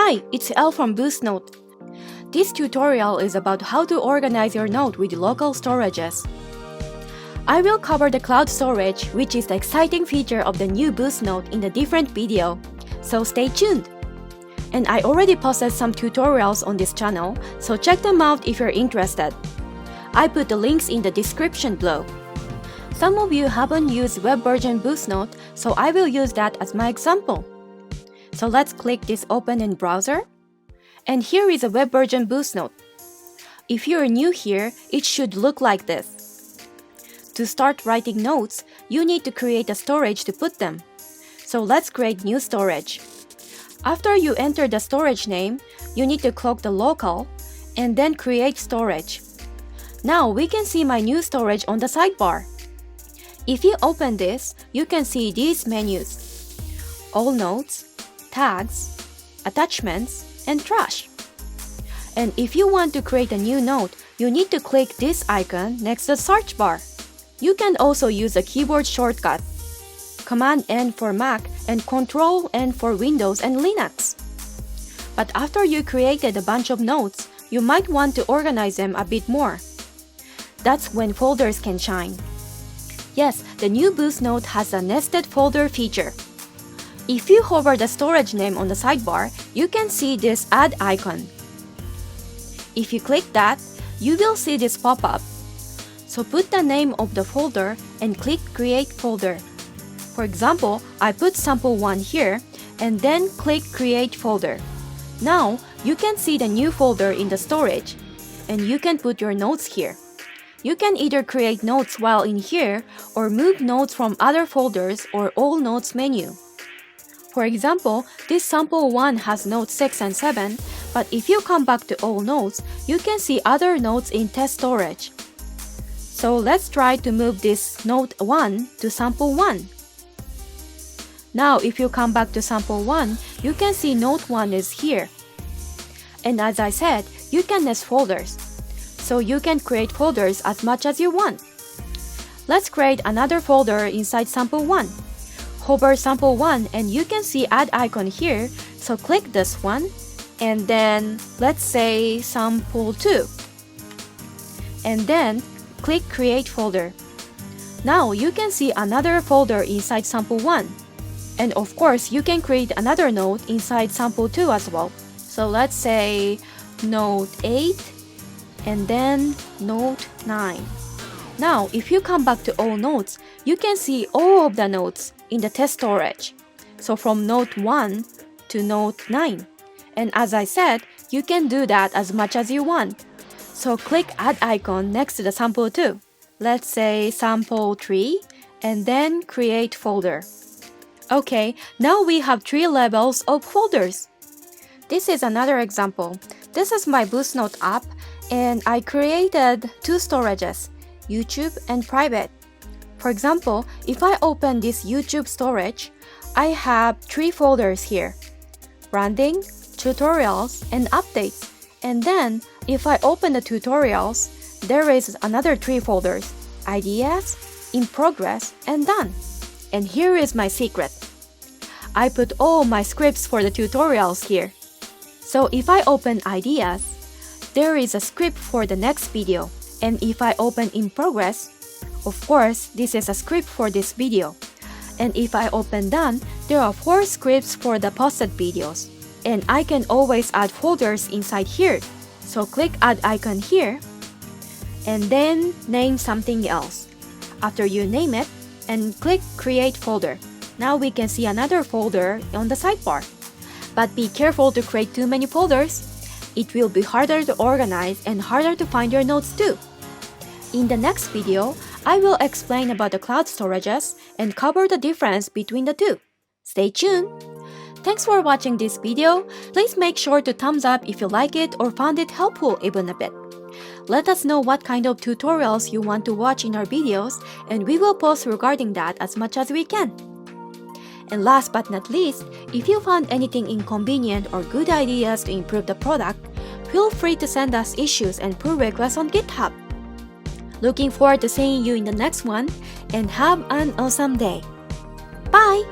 Hi, it's Elle from BoostNote. This tutorial is about how to organize your note with local storages. I will cover the cloud storage, which is the exciting feature of the new BoostNote in a different video, so stay tuned. And I already posted some tutorials on this channel, so check them out if you're interested. I put the links in the description below. Some of you haven't used web version BoostNote, so I will use that as my example. So let's click this Open in browser. And here is a web version BoostNote. If you're new here, it should look like this. To start writing notes, you need to create a storage to put them. So let's create new storage. After you enter the storage name, you need to click the local and then create storage. Now we can see my new storage on the sidebar. If you open this, you can see these menus: all notes, tags, attachments, and trash. And if you want to create a new note, you need to click this icon next to the search bar. You can also use a keyboard shortcut, Command-N for Mac and Control-N for Windows and Linux. But after you created a bunch of notes, you might want to organize them a bit more. That's when folders can shine. Yes, the new BoostNote has a nested folder feature. If you hover the storage name on the sidebar, you can see this add icon. If you click that, you will see this pop up. So put the name of the folder and click Create Folder. For example, I put sample1 here and then click Create Folder. Now, you can see the new folder in the storage, and you can put your notes here. You can either create notes while in here or move notes from other folders or All Notes menu. For example, this sample1 has notes 6 and 7, but if you come back to All Notes, you can see other notes in test storage. So let's try to move this note 1 to sample1. Now if you come back to sample1, you can see note 1 is here. And as I said, you can nest folders. So you can create folders as much as you want. Let's create another folder inside sample1. Hover sample1 and you can see add icon here, so click this one and then let's say sample2. And then click create folder. Now you can see another folder inside sample1. And of course, you can create another note inside sample2 as well. So let's say note 8 and then note 9. Now, if you come back to all notes, you can see all of the notes in the test storage. So from note 1 to note 9. And as I said, you can do that as much as you want. So click add icon next to the sample2. Let's say sample3 and then create folder. Okay, now we have 3 levels of folders. This is another example. This is my BoostNote app and I created 2 storages, YouTube and private. For example, if I open this YouTube storage, I have 3 folders here: branding, tutorials, and updates. And then if I open the tutorials, there is another 3 folders: ideas, in progress, and done. And here is my secret. I put all my scripts for the tutorials here. So if I open ideas, there is a script for the next video. And if I open in progress, of course, this is a script for this video. And if I open done, there are 4 scripts for the posted videos. And I can always add folders inside here. So click add icon here and then name something else. After you name it, and click create folder. Now we can see another folder on the sidebar. But be careful to create too many folders. It will be harder to organize and harder to find your notes too. In the next video, I will explain about the cloud storages and cover the difference between the two. Stay tuned! Thanks for watching this video. Please make sure to thumbs up if you like it or found it helpful even a bit. Let us know what kind of tutorials you want to watch in our videos, and we will post regarding that as much as we can. And last but not least, if you found anything inconvenient or good ideas to improve the product, feel free to send us issues and pull requests on GitHub. Looking forward to seeing you in the next one, and have an awesome day. Bye!